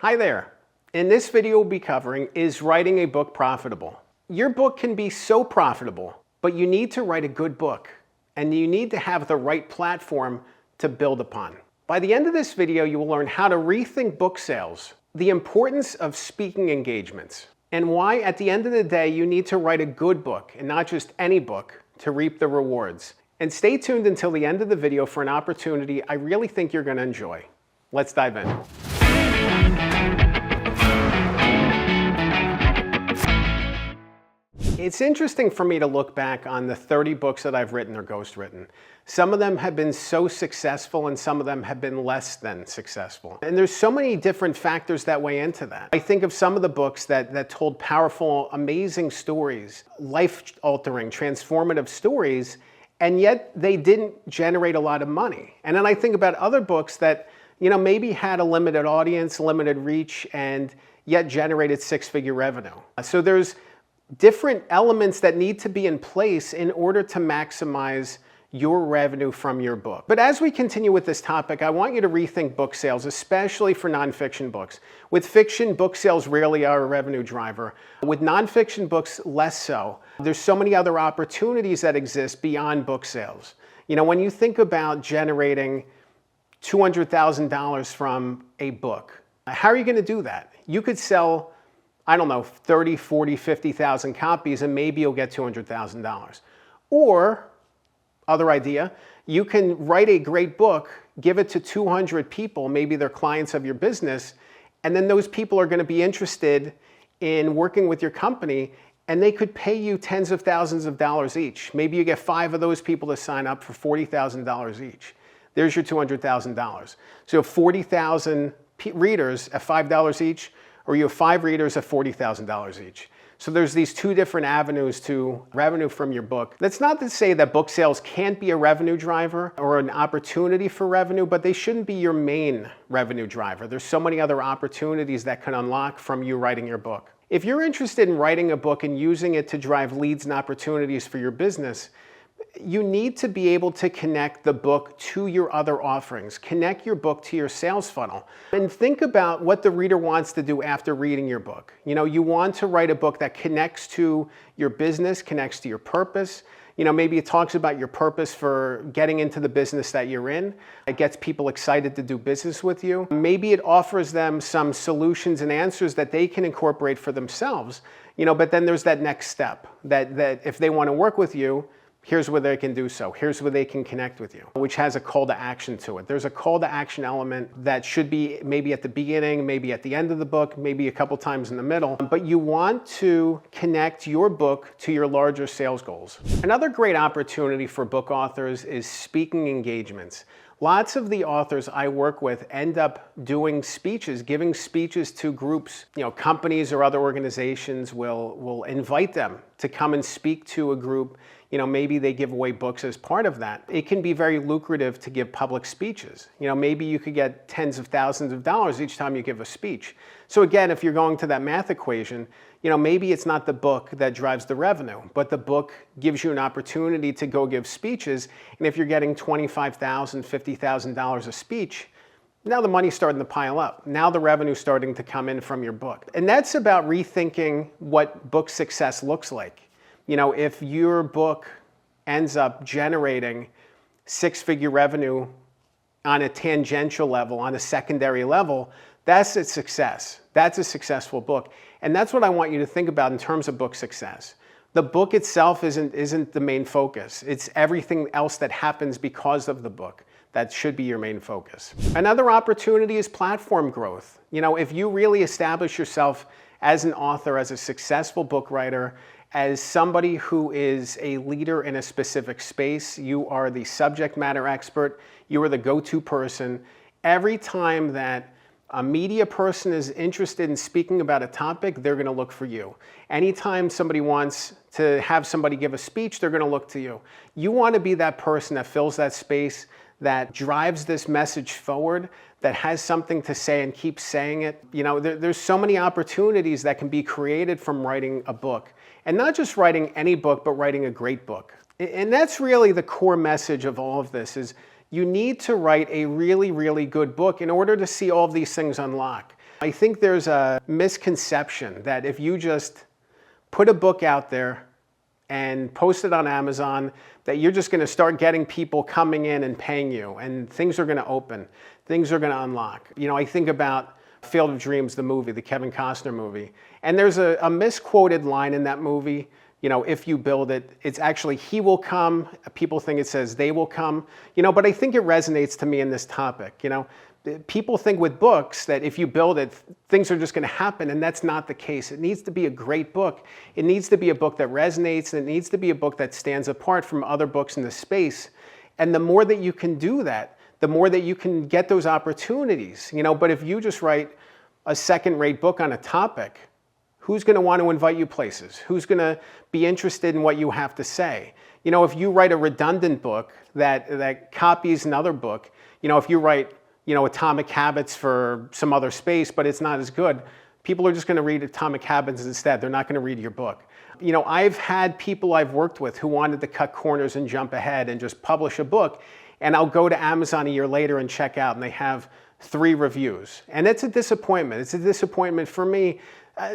Hi there. In this video we'll be covering, is writing a book profitable? Your book can be so profitable, but you need to write a good book and you need to have the right platform to build upon. By the end of this video, you will learn how to rethink book sales, the importance of speaking engagements, and why at the end of the day you need to write a good book and not just any book to reap the rewards. And stay tuned until the end of the video for an opportunity I really think you're going to enjoy. Let's dive in. It's interesting for me to look back on the 30 books that I've written or ghostwritten. Some of them have been so successful and some of them have been less than successful. And there's so many different factors that weigh into that. I think of some of the books that told powerful, amazing stories, life-altering, transformative stories, and yet they didn't generate a lot of money. And then I think about other books that, maybe had a limited audience, limited reach, and yet generated six-figure revenue. So there's different elements that need to be in place in order to maximize your revenue from your book. But as we continue with this topic, I want you to rethink book sales, especially for nonfiction books. With fiction, book sales rarely are a revenue driver. With nonfiction books, less so. There's so many other opportunities that exist beyond book sales. When you think about generating $200,000 from a book, how are you going to do that? You could sell 30, 40, 50,000 copies and maybe you'll get $200,000. Or, other idea, you can write a great book, give it to 200 people, maybe they're clients of your business, and then those people are going to be interested in working with your company and they could pay you tens of thousands of dollars each. Maybe you get 5 of those people to sign up for $40,000 each. There's your $200,000. So 40,000 readers at $5 each, or you have 5 readers at $40,000 each. So there's these two different avenues to revenue from your book. That's not to say that book sales can't be a revenue driver or an opportunity for revenue, but they shouldn't be your main revenue driver. There's so many other opportunities that can unlock from you writing your book. If you're interested in writing a book and using it to drive leads and opportunities for your business, you need to be able to connect the book to your other offerings. Connect your book to your sales funnel. And think about what the reader wants to do after reading your book. You want to write a book that connects to your business, connects to your purpose. Maybe it talks about your purpose for getting into the business that you're in. It gets people excited to do business with you. Maybe it offers them some solutions and answers that they can incorporate for themselves. But then there's that next step that if they want to work with you, here's where they can do so. Here's where they can connect with you, which has a call to action to it. There's a call to action element that should be maybe at the beginning, maybe at the end of the book, maybe a couple times in the middle. But you want to connect your book to your larger sales goals. Another great opportunity for book authors is speaking engagements. Lots of the authors I work with end up doing speeches, giving speeches to groups. Companies or other organizations will invite them to come and speak to a group. Maybe they give away books as part of that. It can be very lucrative to give public speeches. Maybe you could get tens of thousands of dollars each time you give a speech. So again, if you're going to that math equation, maybe it's not the book that drives the revenue, but the book gives you an opportunity to go give speeches. And if you're getting $25,000, $50,000 a speech, now the money's starting to pile up. Now the revenue's starting to come in from your book. And that's about rethinking what book success looks like. If your book ends up generating six-figure revenue on a tangential level, on a secondary level, that's a success. That's a successful book. And that's what I want you to think about in terms of book success. The book itself isn't the main focus. It's everything else that happens because of the book. That should be your main focus. Another opportunity is platform growth. If you really establish yourself as an author, as a successful book writer, as somebody who is a leader in a specific space, you are the subject matter expert, you are the go-to person. Every time that a media person is interested in speaking about a topic, they're going to look for you. Anytime somebody wants to have somebody give a speech, they're going to look to you. You want to be that person that fills that space, that drives this message forward, that has something to say and keeps saying it. There's so many opportunities that can be created from writing a book. And not just writing any book, but writing a great book. And that's really the core message of all of this is you need to write a really, really good book in order to see all of these things unlock. I think there's a misconception that if you just put a book out there and post it on Amazon, that you're just going to start getting people coming in and paying you, and things are going to open, things are going to unlock. You know, I think about Field of Dreams, the movie, the Kevin Costner movie, and there's a misquoted line in that movie. You know, if you build it, it's actually he will come. People think it says they will come. You know, but I think it resonates to me in this topic. You know, people think with books that if you build it, things are just going to happen, and that's not the case. It needs to be a great book. It needs to be a book that resonates, and it needs to be a book that stands apart from other books in the space. And the more that you can do that, the more that you can get those opportunities. You know, but if you just write a second-rate book on a topic, who's going to want to invite you places? Who's going to be interested in what you have to say? You know, if you write a redundant book that copies another book, you know, if you write, you know, Atomic Habits for some other space, but it's not as good, people are just going to read Atomic Habits instead. They're not going to read your book. You know, I've had people I've worked with who wanted to cut corners and jump ahead and just publish a book, and I'll go to Amazon a year later and check out, and they have 3 reviews. And it's a disappointment. It's a disappointment for me.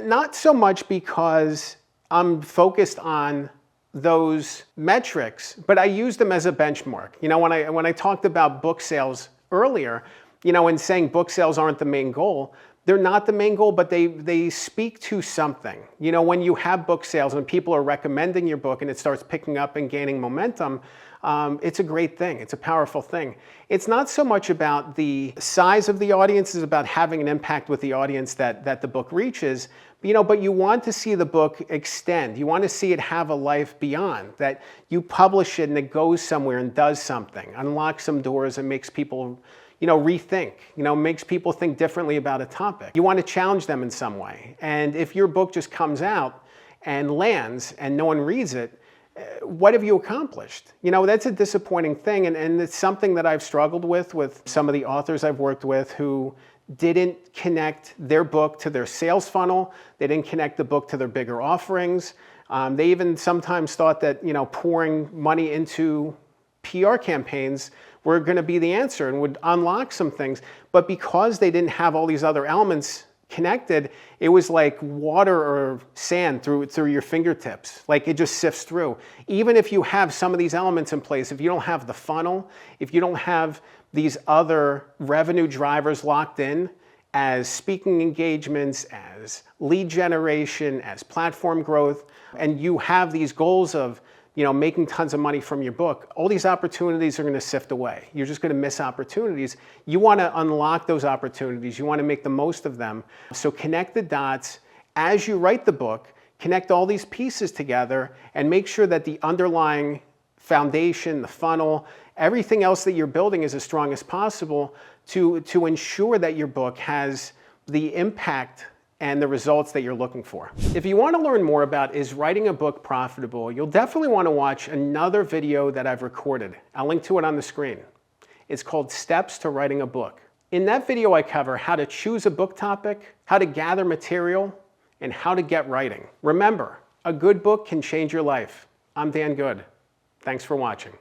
Not so much because I'm focused on those metrics, but I use them as a benchmark. You know, when I talked about book sales earlier, you know, and saying book sales aren't the main goal, they're not the main goal, but they speak to something. You know, when you have book sales and people are recommending your book and it starts picking up and gaining momentum, it's a great thing. It's a powerful thing. It's not so much about the size of the audience, it's about having an impact with the audience that the book reaches. You know, but you want to see the book extend. You want to see it have a life beyond, that you publish it and it goes somewhere and does something, unlocks some doors and makes people, you know, rethink, you know, makes people think differently about a topic. You want to challenge them in some way. And if your book just comes out and lands and no one reads it, what have you accomplished? You know, that's a disappointing thing, and it's something that I've struggled with some of the authors I've worked with who didn't connect their book to their sales funnel. They didn't connect the book to their bigger offerings. They even sometimes thought that, you know, pouring money into PR campaigns were going to be the answer and would unlock some things. But because they didn't have all these other elements connected, it was like water or sand through your fingertips. Like it just sifts through. Even if you have some of these elements in place, if you don't have the funnel, if you don't have these other revenue drivers locked in as speaking engagements, as lead generation, as platform growth, and you have these goals of, you know, making tons of money from your book, all these opportunities are going to sift away. You're just going to miss opportunities. You want to unlock those opportunities. You want to make the most of them. So connect the dots as you write the book, connect all these pieces together and make sure that the underlying foundation, the funnel, everything else that you're building is as strong as possible to ensure that your book has the impact and the results that you're looking for. If you want to learn more about is writing a book profitable, you'll definitely want to watch another video that I've recorded. I'll link to it on the screen. It's called Steps to Writing a Book. In that video, I cover how to choose a book topic, how to gather material, and how to get writing. Remember, a good book can change your life. I'm Dan Good. Thanks for watching.